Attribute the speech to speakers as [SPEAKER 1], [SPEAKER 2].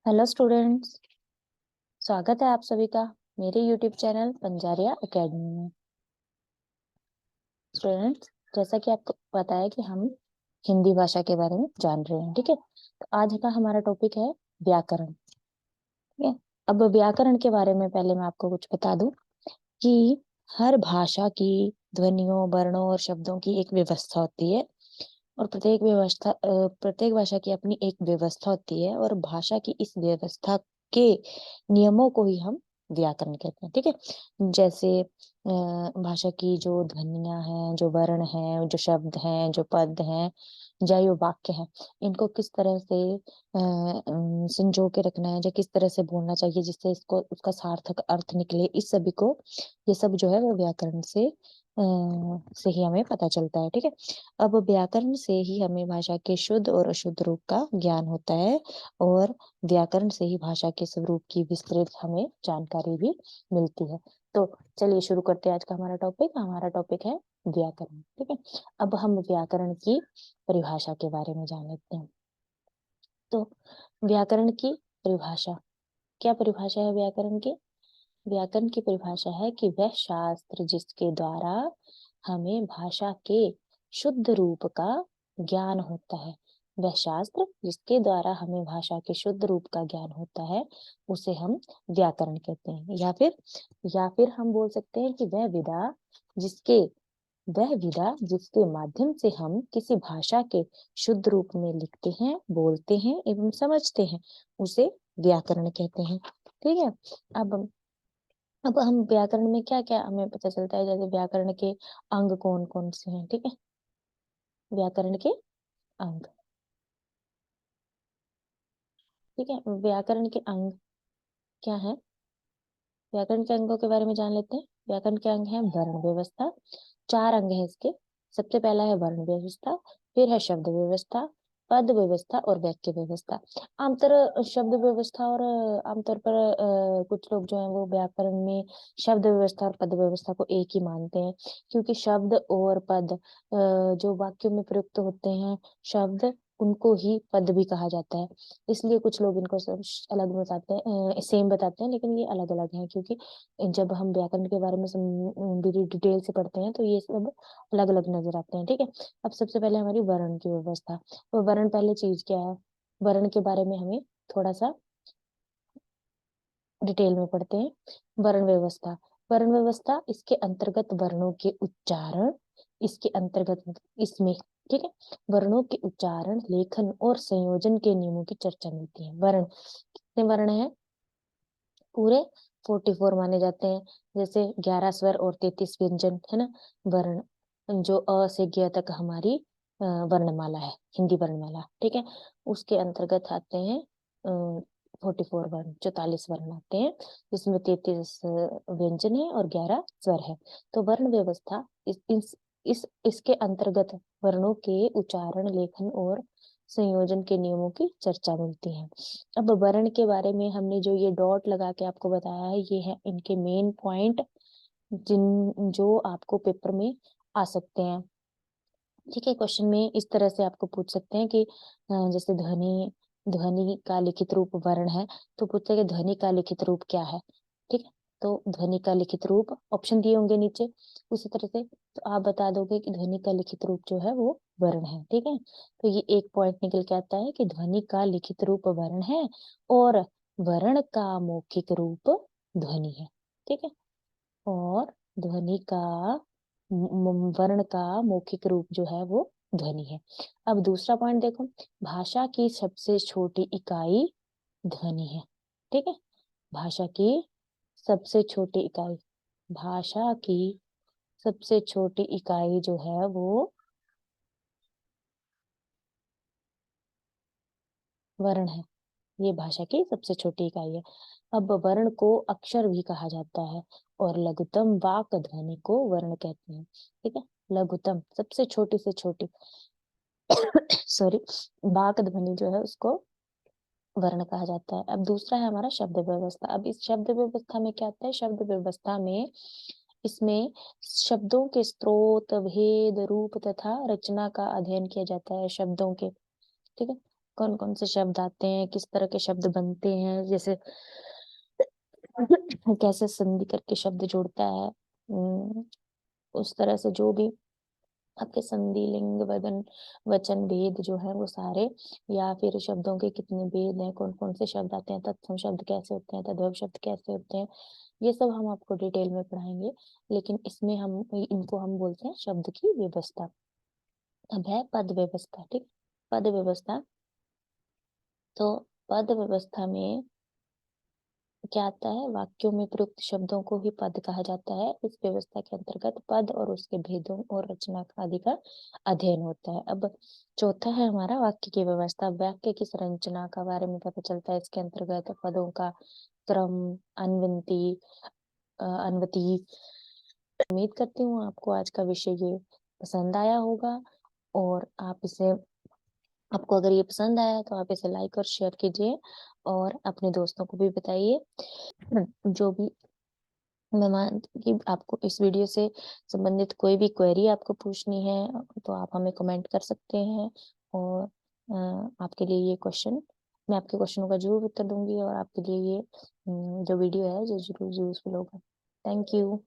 [SPEAKER 1] Hello students, स्वागत है आप सभी का मेरे यूट्यूब चैनल पंजारिया एकेडमी में। स्टूडेंट्स, जैसा कि आपको पता है कि हम हिंदी भाषा के बारे में जान रहे हैं, ठीक है। तो आज का हमारा टॉपिक है व्याकरण, ठीक है। अब व्याकरण के बारे में पहले मैं आपको कुछ बता दूं कि हर भाषा की ध्वनियों, वर्णों और शब्दों की एक व्यवस्था होती है और प्रत्येक भाषा की अपनी एक व्यवस्था होती है और भाषा की इस व्यवस्था के नियमों को ही हम व्याकरण कहते हैं, ठीक है। जैसे भाषा की जो ध्वनियां हैं, जो वर्ण हैं, जो शब्द हैं, जो पद हैं या जो वाक्य हैं, इनको किस तरह से संजो के रखना है या किस तरह से बोलना चाहिए जिससे इसको उसका सार्थक अर्थ निकले, इस सभी को, ये सब जो है वो व्याकरण से ही हमें पता चलता है, ठीक है। अब व्याकरण से ही हमें भाषा के शुद्ध और अशुद्ध रूप का ज्ञान होता है और व्याकरण से ही भाषा के स्वरूप की विस्तृत हमें जानकारी भी मिलती है। तो चलिए शुरू करते हैं आज का हमारा टॉपिक है व्याकरण, ठीक है। अब हम व्याकरण की परिभाषा के बारे में जान लेते हैं। तो व्याकरण की परिभाषा, क्या परिभाषा है व्याकरण की? व्याकरण की परिभाषा है कि वह शास्त्र जिसके द्वारा हमें भाषा के शुद्ध रूप का ज्ञान होता है। वह शास्त्र जिसके द्वारा हमें भाषा के शुद्ध रूप का ज्ञान होता है उसे हम व्याकरण कहते हैं। या फिर हम बोल सकते हैं कि वह विधा जिसके माध्यम से हम किसी भाषा के शुद्ध रूप में लिखते हैं, बोलते हैं एवं समझते हैं, उसे व्याकरण कहते हैं, ठीक है। अब अब हम व्याकरण में क्या क्या हमें पता चलता है, जैसे व्याकरण के अंग कौन कौन से हैं, ठीक है। व्याकरण के अंग, ठीक है। व्याकरण के अंग क्या है? व्याकरण के अंगों के बारे में जान लेते हैं। व्याकरण के अंग है वर्ण व्यवस्था। चार अंग है इसके। सबसे पहला है वर्ण व्यवस्था, फिर है शब्द व्यवस्था, पद व्यवस्था और वाक्य व्यवस्था। आमतौर शब्द व्यवस्था और आमतौर पर कुछ लोग जो है वो व्याकरण में शब्द व्यवस्था और पद व्यवस्था को एक ही मानते हैं, क्योंकि शब्द और पद जो वाक्यों में प्रयुक्त होते हैं, शब्द उनको ही पद भी कहा जाता है। इसलिए कुछ लोग इनको सब अलग बताते हैं, सेम बताते हैं, लेकिन ये अलग अलग हैं, क्योंकि जब हम व्याकरण के बारे में डिटेल से पढ़ते हैं तो ये सब अलग अलग नजर आते हैं, ठीक है। अब सबसे पहले हमारी वर्ण की व्यवस्था। तो वर्ण पहले चीज क्या है? वर्ण के बारे में हमें थोड़ा सा डिटेल में पढ़ते हैं। वर्ण व्यवस्था इसके अंतर्गत वर्णों के उच्चारण, इसके अंतर्गत इसमें, ठीक है, वर्णों के उच्चारण, लेखन और संयोजन के नियमों की चर्चा मिलती है। वर्ण कितने वर्ण है? पूरे 44 माने जाते हैं। जैसे 11 स्वर और 33 व्यंजन है ना, वर्ण जो अ से ज्ञ तक हमारी वर्णमाला है, हिंदी वर्णमाला, ठीक है। उसके अंतर्गत आते हैं 44 वर्ण, 44 वर्ण आते हैं, जिसमें 33 व्यंजन है और 11 स्वर है। तो वर्ण व्यवस्था इसके अंतर्गत वर्णों के उच्चारण, लेखन और संयोजन के नियमों की चर्चा मिलती है। अब वर्ण के बारे में हमने जो ये डॉट लगा के आपको बताया है, ये है इनके मेन पॉइंट जिन जो आपको पेपर में आ सकते हैं, ठीक है। क्वेश्चन में इस तरह से आपको पूछ सकते हैं कि जैसे ध्वनि ध्वनि का लिखित रूप वर्ण है, तो पूछते हैं कि ध्वनि का लिखित रूप क्या है, ठीक है। तो ध्वनि का लिखित रूप ऑप्शन दिए होंगे नीचे, उसी तरह से तो आप बता दोगे कि ध्वनि का लिखित रूप जो है वो वर्ण है, ठीक है। तो ये एक पॉइंट निकल के आता है कि ध्वनि का लिखित रूप वर्ण है और वर्ण का मौखिक रूप ध्वनि है, ठीक है। और ध्वनि का वर्ण का मौखिक रूप जो है वो ध्वनि है। अब दूसरा पॉइंट देखो, भाषा की सबसे छोटी इकाई ध्वनि है, ठीक है। भाषा की सबसे छोटी इकाई, भाषा की सबसे छोटी इकाई जो है वो वर्ण है। ये भाषा की सबसे छोटी इकाई है। अब वर्ण को अक्षर भी कहा जाता है और लघुत्तम वाक ध्वनि को वर्ण कहते हैं, ठीक है। लघुत्तम सबसे छोटी से छोटी सॉरी, वाक ध्वनि जो है उसको वर्ण कहा जाता है। अब दूसरा है हमारा शब्द व्यवस्था। अब इस शब्द व्यवस्था में क्या आता है? शब्द व्यवस्था में इसमें शब्दों के स्रोत, भेद, रूप तथा रचना का अध्ययन किया जाता है, शब्दों के, ठीक है। कौन कौन से शब्द आते हैं, किस तरह के शब्द बनते हैं, जैसे कैसे संधि करके शब्द जुड़ता है, उस तरह से जो भी आपके संधि, लिंग, वचन भेद जो है वो सारे, या फिर शब्दों के कितने भेद हैं, कौन कौन से शब्द आते हैं, तत्सम शब्द कैसे होते हैं, तद्भव शब्द कैसे होते हैं, ये सब हम आपको डिटेल में पढ़ाएंगे। लेकिन इसमें हम इनको हम बोलते हैं शब्द की व्यवस्था। अब है पद व्यवस्था, ठीक। पद व्यवस्था, तो पद व्यवस्था में क्या आता है, वाक्यों में प्रयुक्त शब्दों को ही पद कहा जाता है। इस व्यवस्था के अंतर्गत पद और उसके भेदों और रचना आदि का अध्ययन होता है। अब चौथा है हमारा वाक्य की व्यवस्था। वाक्य की संरचना का बारे में पता चलता है इसके अंतर्गत, पदों का क्रम, अनवंती, अनवती। उम्मीद करती हूँ आपको आज का विषय ये पसंद आया होगा, और आपको अगर ये पसंद आया तो आप इसे लाइक और शेयर कीजिए और अपने दोस्तों को भी बताइए। जो भी, मैं मानती हूँ कि आपको इस वीडियो से संबंधित कोई भी क्वेरी आपको पूछनी है तो आप हमें कमेंट कर सकते हैं, और आपके लिए ये क्वेश्चन, मैं आपके क्वेश्चनों का जरूर उत्तर दूंगी, और आपके लिए ये जो वीडियो है जो जरूर यूजफुल होगा। Thank you.